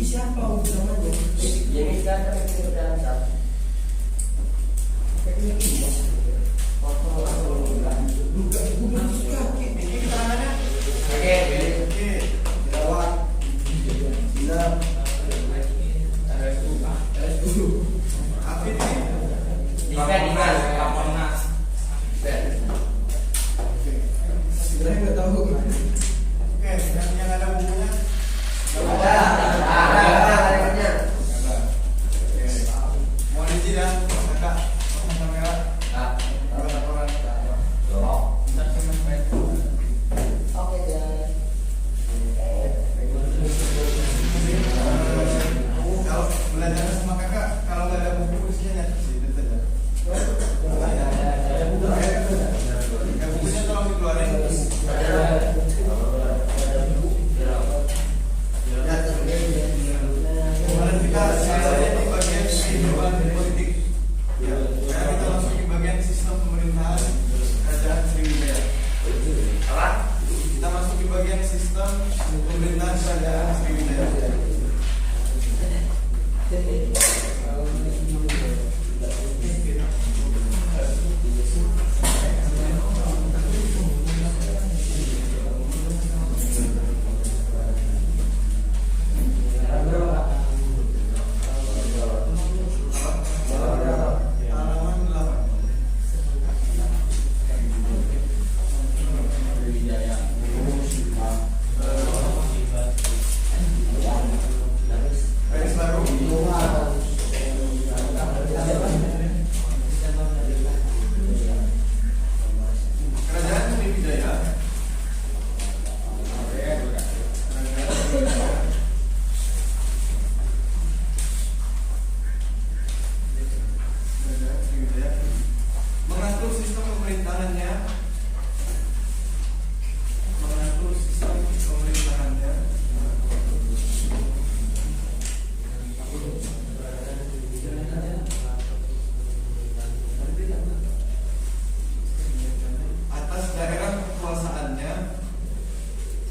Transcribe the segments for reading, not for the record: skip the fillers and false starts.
siapa utamanya? Jadi kan itu udah antar. Kayaknya ini Foto buka kaki. Ini keterangannya. Oke. Oke. Dirawat. Siap. Apa ini? Dinas Kapolnas. Sebenarnya nggak tahu. Oke, yang ada bukunya. Ada. Oke. Mohon izin ya, kakak. Kamera. Buat laporan. Oke, guys. Kalau belajar sama kakak, kalau nggak ada buku isinya nyata sih, itu saja. Ya, bukunya tolong dikeluarin. Kemarin kita selesai di bagian kehidupan politik. Ya, sekarang kita masuk di bagian sistem pemerintahan kerajaan Sriwijaya. Apa? Kita masuk di bagian sistem pemerintahan kerajaan Sriwijaya. Halaman 8. Garis baru. Kerajaan Sriwijaya. Kerajaan Sriwijaya mengatur sistem pemerintahannya. Mengatur sistem pemerintahannya. Atas daerah kekuasaannya.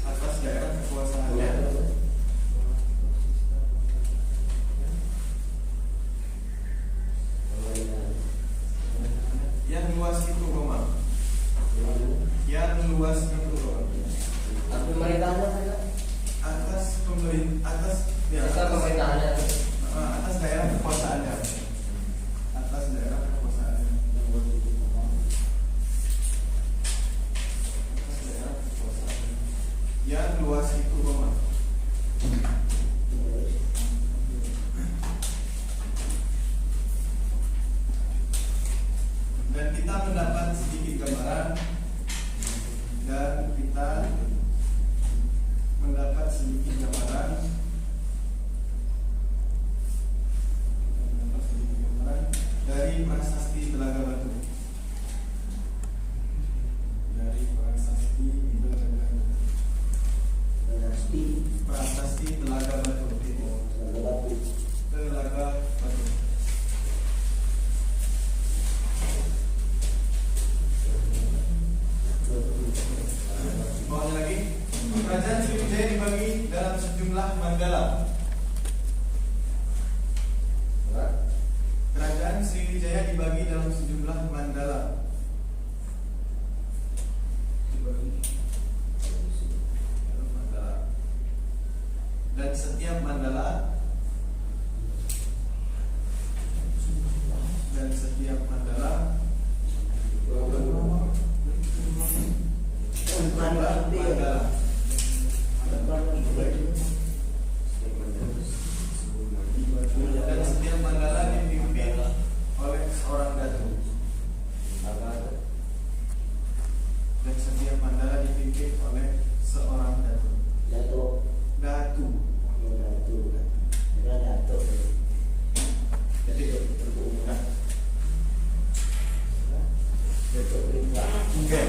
Atas daerah kekuasaannya. Yang luas itu Roma. Yang luas itu Roma. Tapi pemerintahannya kan? Atas atas ya, Masa pemerintahannya. atas daerah kekuasaannya. Atas daerah kekuasaannya. Atas daerah kekuasaannya. Yang luas itu Roma. Dan kita mendapat sedikit gambaran. Dan kita mendapat sedikit gambaran. Dari prasasti Telaga Batu. Dari prasasti Telaga Batu. Prasasti Telaga Batu. Telaga Batu. Bawahnya lagi. Kerajaan Sriwijaya dibagi dalam sejumlah mandala. Kerajaan Sriwijaya dibagi dalam sejumlah mandala. Dan setiap mandala mandala. Dan setiap mandala dipimpin oleh seorang datu. Dan setiap mandala dipimpin oleh seorang datu. Datu. Jadi oke,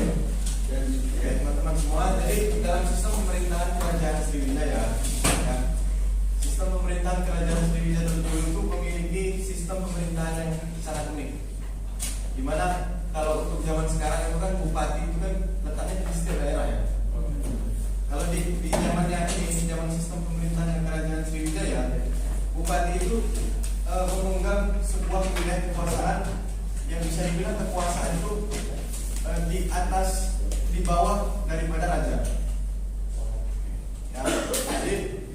teman-teman semua. Jadi dalam sistem pemerintahan kerajaan Sriwijaya, ya, sistem pemerintahan kerajaan Sriwijaya terdahulu itu memiliki sistem pemerintahan yang sangat unik. Dimana kalau untuk zaman sekarang itu kan bupati itu kan letaknya di setiap daerah ya. Kalau di zamannya ini, zaman sistem pemerintahan kerajaan Sriwijaya, bupati itu memegang sebuah wilayah kekuasaan yang bisa dibilang kekuasaan itu di atas, di bawah daripada raja. Ya,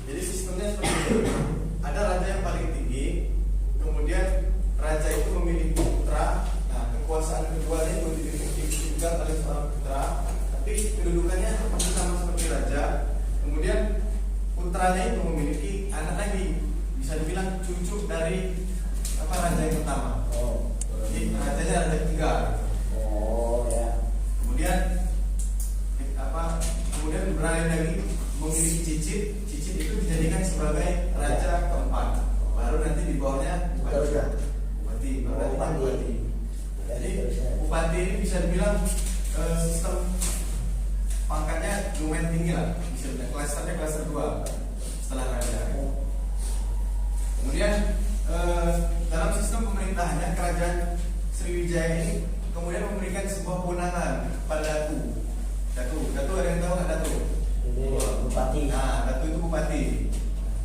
jadi sistemnya seperti ini. Ada raja yang paling tinggi, kemudian raja itu memiliki putra. Nah, kekuasaan keduanya itu dipegang oleh seorang putra, tapi kedudukannya sama seperti raja. Kemudian putranya itu memiliki anak lagi, bisa dibilang cucu dari raja yang pertama. Jadi rajanya raja ketiga. Kemudian beralih lagi memiliki cicit itu dijadikan sebagai raja keempat. Baru nanti di bawahnya bupati. Jadi bupati ini bisa dibilang sistem pangkatnya lumayan tinggi lah. Bisa dibilang klaster 2 setelah raja. Kemudian dalam sistem pemerintahannya kerajaan Sriwijaya ini kemudian memberikan sebuah kewenangan pada Datu ada yang tahu nggak Datu? Bupati. Nah, Datu itu bupati.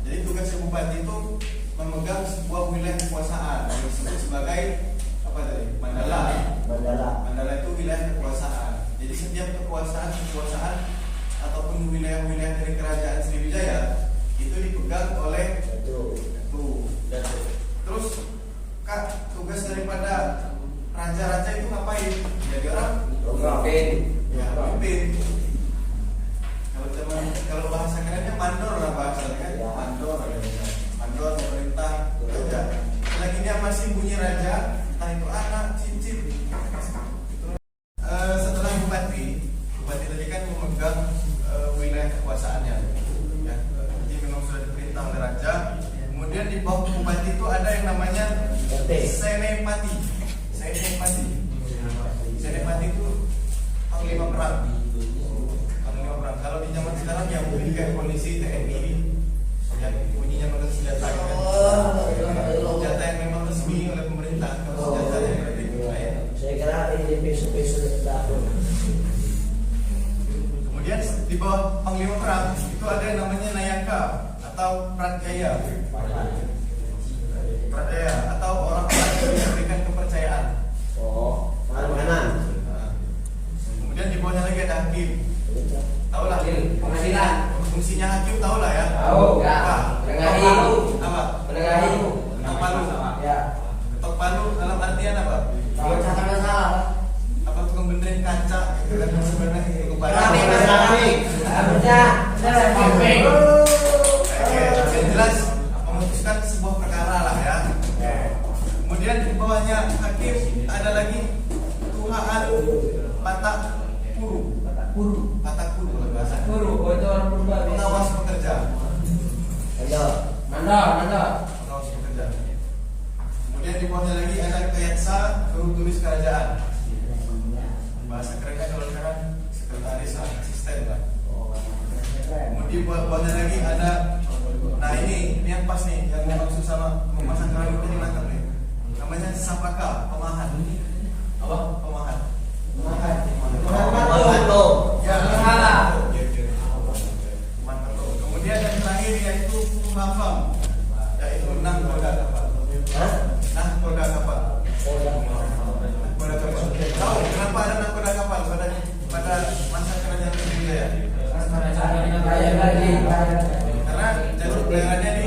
Jadi tugasnya bupati itu memegang sebuah wilayah kekuasaan yang disebut sebagai apa tadi? Mandala itu wilayah kekuasaan. Jadi setiap kekuasaan ataupun wilayah-wilayah dari kerajaan Sriwijaya itu dipegang oleh Datu. Terus Kak, tugas daripada raja-raja itu ngapain? Jadi orang pemimpin. Kalau bahasa kerennya mandor lah bahasanya kan? Mandor pemerintah raja. Lagi dia masih bunyi raja, entah itu anak, cincin. Setelah bupati tadi kan memegang wilayah kekuasaannya. Ya, jadi memang sudah diperintah oleh raja. Kemudian di bawah bupati itu ada yang namanya Senepati. Senepati itu panglima perang. Kalau di zaman sekarang ya mungkin kayak polisi, TNI, yang bunyinya megang senjata. Senjata yang memang resmi oleh pemerintah. Kalau senjata yang berarti Saya kira ini peso-peso tahun. Kemudian di bawah panglima perang itu ada yang namanya Nayaka atau Pratjaya atau orang-orang yang diberikan kepercayaan. Pengamanan. Kemudian di bawahnya lagi ada hakim. Tahu lah Pengadilan. fungsinya hakim, tahu lah ya. Tahu. Ya. Menengahi. Apa? Menengahi. Ketok palu. Ya. Ketok palu dalam artian apa? Kalau catatan salah. Apa tukang benerin kaca? Itu kan sebenarnya tukang palu. Harusnya Yang jelas memutuskan sebuah perkara lah ya. Kemudian di bawahnya hakim ada lagi Tuhaan Patak Puru kalau bahasa. itu orang purba. Pengawas pekerja. Mandor. Pengawas pekerja. Kemudian di bawahnya lagi ada Kayaksa, guru tulis kerajaan. Bahasa kerennya kalau sekarang sekretaris lah, asisten lah. Kemudian di bawahnya lagi ada, nah ini yang pas nih, yang dimaksud sama memasang kerangka di belakang nih. Namanya Sapaka, pemahan. Apa? Pemahan. Ya, kemudian yang terakhir yaitu Pemaham, yaitu nahkoda kapal. Tahu kenapa ada nahkoda kapal pada masa kerajaan Sriwijaya? Karena jalur pelayarannya di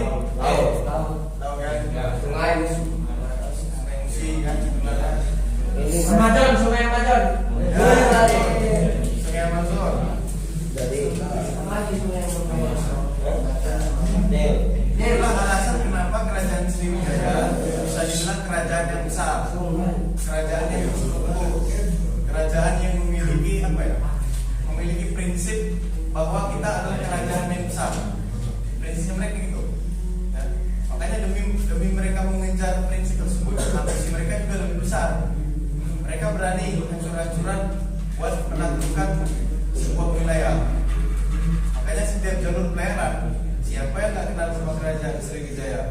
tahu kan? Sungai Musi kan sebenarnya. Sungai Majon. Sungai Amazon. Itulah alasan kenapa kerajaan Sriwijaya bisa dibilang kerajaan yang besar, kerajaan yang struktur, kerajaan yang memiliki apa ya? Memiliki prinsip bahwa kita adalah kerajaan yang besar. Prinsipnya mereka gitu. Ya. Makanya demi mereka mengejar prinsip tersebut, ambisi mereka juga lebih besar. Mereka berani hancur-hancuran buat menaklukan sebuah wilayah. Makanya setiap jalur pelayaran, siapa yang nggak kenal sama kerajaan Sriwijaya?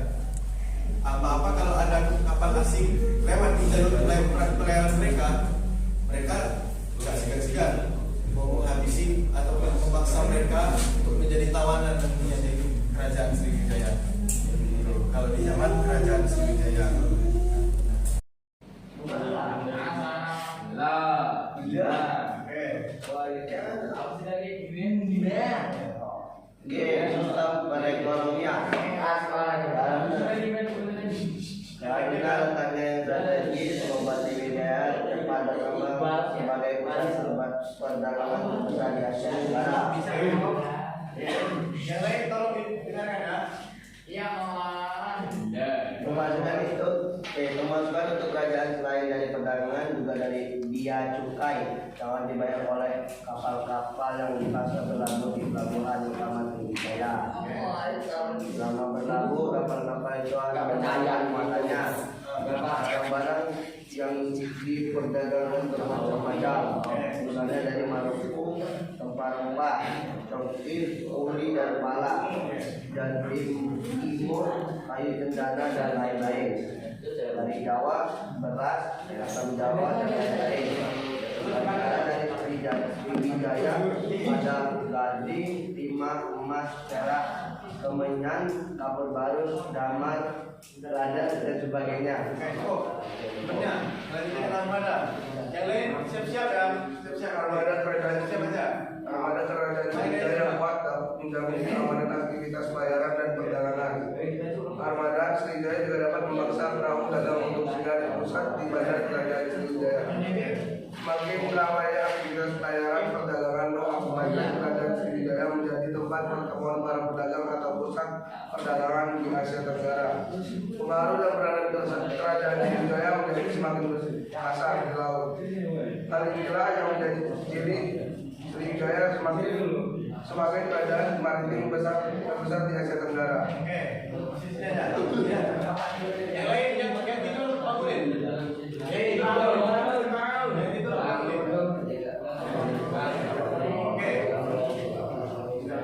Apa-apa kalau ada kapal asing lewat di jalur pelayaran mereka nggak segan-segan mau menghabisi ataupun memaksa mereka untuk menjadi tawanan dan menjadi kerajaan Sriwijaya. zaman kerajaan Sriwijaya. Oke, sistem perekonomian. Karena letaknya yang strategis membuat Sriwijaya pada kembang sebagai pusat perdagangan terbesar di Asia Tenggara. Yang lain tolong didengarkan ya. Pemasukan itu, pemasukan untuk kerajaan selain dari perdagangan juga dari bea cukai yang dibayar oleh kapal-kapal yang dipasang berlabuh di pelabuhan utama Sriwijaya. Selama berlabuh, kapal-kapal itu akan menyayang matanya. Barang-barang yang diperdagangkan bermacam-macam, misalnya dari Maluku, rempah-rempah, congkir, uli dan pala, dan timur, kayu cendana dan lain-lain. Dari Jawa, beras, asam Jawa dan lain-lain. Dari Sriwijaya ada gading, timah, emas, perak, kemenyan, kapur barus, damar, lada dan sebagainya. Sebenarnya, selanjutnya armada. Yang lain siap-siap ya. Siap-siap armada kerajaan siap aja. Armada kerajaan Sriwijaya kuat menjamin keamanan aktivitas pelayaran dan perdagangan. Armada Sriwijaya juga dapat memaksa perahu dagang untuk singgah di pusat di bandar kerajaan Sriwijaya. Semakin ramainya aktivitas pelayaran perdagangan bandar kerajaan Sriwijaya menjadi tempat pertemuan para pedagang atau pusat perdagangan di Asia Tenggara. Pengaruh dan peranan kerajaan Sriwijaya menjadi semakin besar di laut. Hal inilah yang menjadi ciri Sriwijaya sebagai kerajaan maritim terbesar di Asia Tenggara. Oke, posisinya aja. Yang lain yang tidur bangunin. Oke.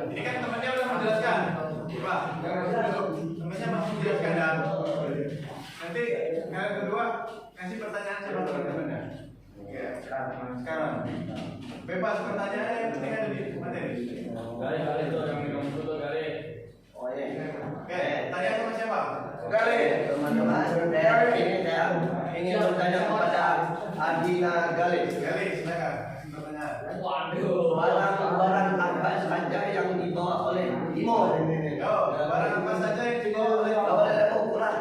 Ini kan temannya udah menjelaskan. Pak, temannya mau menjelaskan dan nanti yang kedua kasih pertanyaan sama teman-temannya. Oke, sekarang bebas pertanyaannya yang penting ada di materi. Oh iya. Oke, tanya sama siapa? Teman-teman, ini saya ingin bertanya kepada Adina Galis. Galis, silakan. Pertanyaan. Barang apa saja yang dibawa oleh Timor? Yo, barang apa saja yang dibawa oleh Ukuran.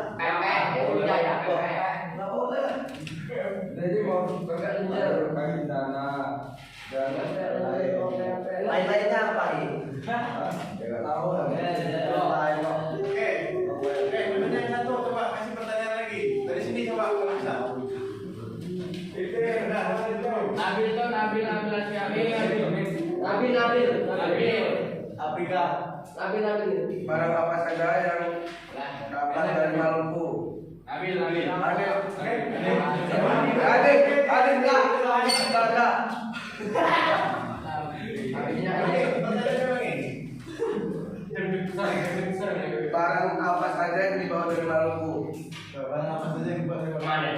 Jadi mau bekerja berbagi tanah dan Lain-lainnya apa ini? tidak tahu lah. Oke, temennya yang satu coba kasih pertanyaan lagi. Dari sini coba kalau bisa. Afrika. Barang apa saja yang dapat dari Maluku? Barang apa saja yang dibawa dari Maluku? Barang apa saja yang dibawa dari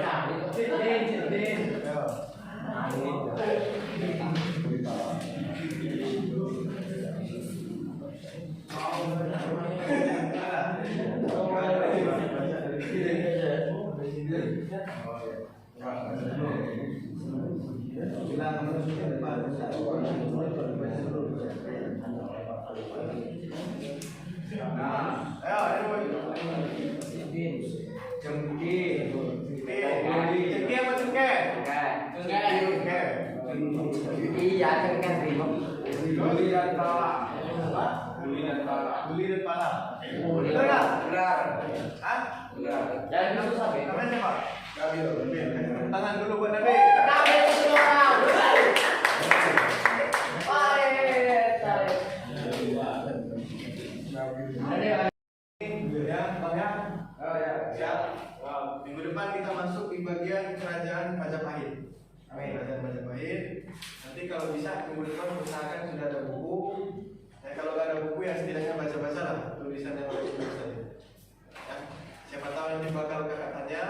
Beli dan pala. Betul nggak? Benar. Hah? Benar. Jangan susah, Be. Namanya siapa? Nabil. Tangan dulu buat Nabi. Ya, Bang ya. Siap. Minggu depan kita masuk di bagian kerajaan Majapahit. Kerajaan Majapahit. Nanti kalau bisa minggu depan usahakan sudah ada buku. Kalau nggak ada buku ya setidaknya baca-baca lah tulisan yang bagus saja. Ya, siapa tahu nanti bakal kakak tanya.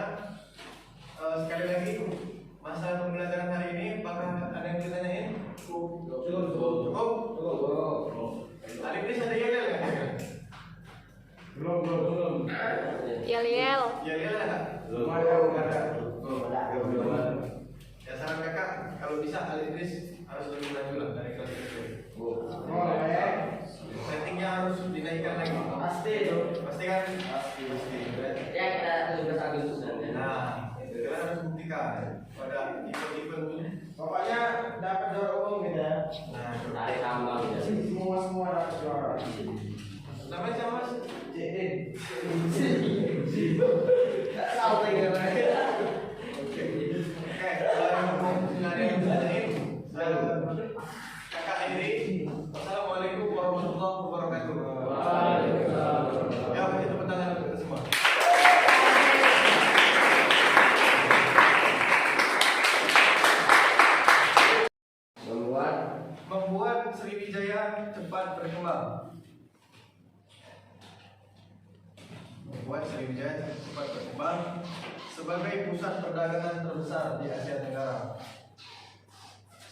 Sekali lagi masa pembelajaran hari ini apakah ada yang ditanyain? Cukup. Hari ini ada yel nggak? Belum. Yel. Ya ada. Ya saran kakak, kalau bisa Ali Idris harus lebih maju lah dari kelas itu. Ratingnya harus dinaikkan lagi. Pasti itu. Pasti kan? Pasti. Ya kita 17 Agustus nanti. Nah, kita harus buktikan pada event-event. Pokoknya dapat juara umum gitu ya. Nah, Tarik tambang gitu. Semua dapat juara. namanya siapa mas? Jedin. Gak tahu tinggal mereka. Oke, kalau yang mau nggak ada yang belajarin, kakak Henry. Assalamualaikum warahmatullahi wabarakatuh. Ya, beri tepuk tangan untuk kita semua. Membuat Sriwijaya cepat berkembang. Membuat Sriwijaya cepat berkembang sebagai pusat perdagangan terbesar di Asia Tenggara.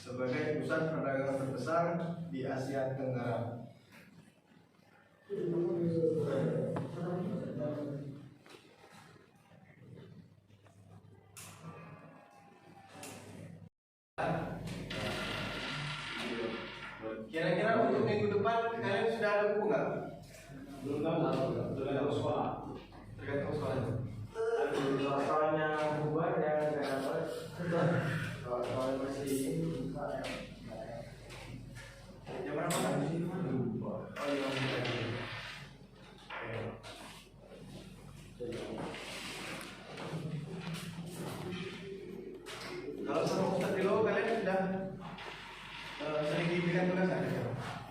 Sebagai pusat perdagangan terbesar di Asia Tenggara. Kira-kira untuk minggu depan kalian sudah ada buku nggak? Belum tahu. Tergantung sekolah. Tergantung sekolahnya. Soalnya bubar ya nggak dapat. Kalau masih ini Jam berapa kan? Oh, 5 menit lagi. Kalau sama Ustaz Dilo kalian sudah sering diberikan tugas nggak?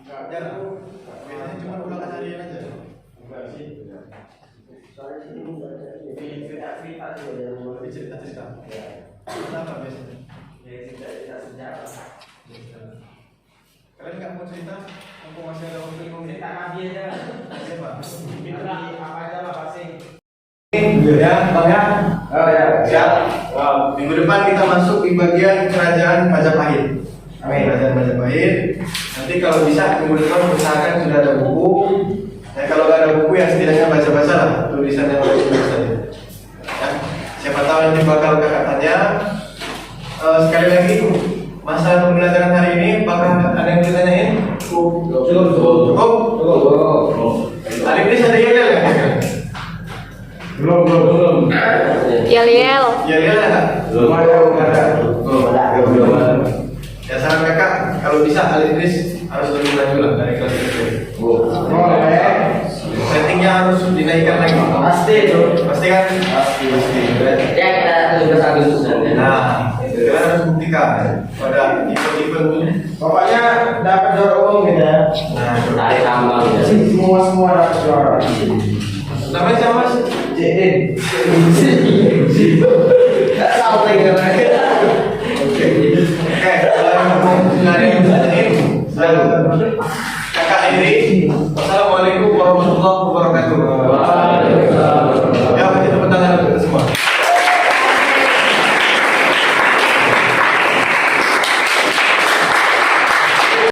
Enggak. Jarang. Biasanya cuma ulangan harian aja. enggak sih. Soalnya ini enggak ada. Ini cerita-cerita sih ada. Lebih cerita-cerita. Ya. Apa biasanya? Ya cerita sejarah. Kalian nggak mau cerita? Mumpung masih ada waktu 5 menit. Cerita Nabi aja. Siapa? Cerita apa aja lah pasti. Ya, Bang ya. Oh ya. Siap. Wow. Minggu depan kita masuk di bagian kerajaan Majapahit. Kerajaan Majapahit. Nanti kalau bisa minggu depan usahakan sudah ada buku. Nah, kalau nggak ada buku ya setidaknya baca-baca lah tulisan yang bagus saja. Ya. Siapa tahu nanti bakal kakak tanya. Sekali lagi masalah pembelajaran hari ini bakal ada yang ditanyain? Cukup. Hari ini ada yang ya? Belum. Yel. Ya ada. Belum ada. Ya saran kakak, kalau bisa Ali Idris harus lebih maju lah dari kelas itu. Ratingnya harus dinaikkan lagi. Pasti itu. Pasti kan? Pasti. Ya kita 17 Agustus nanti. Nah, kita harus buktikan pada event-event. Pokoknya dapat juara umum gitu ya. Nah, Tarik tambang gitu. Semua dapat juara. namanya siapa mas? Jedin. Gak tahu tinggal mereka. Oke, kalau yang mau nggak ada yang belajarin, kakak Henry. Assalamualaikum warahmatullahi wabarakatuh.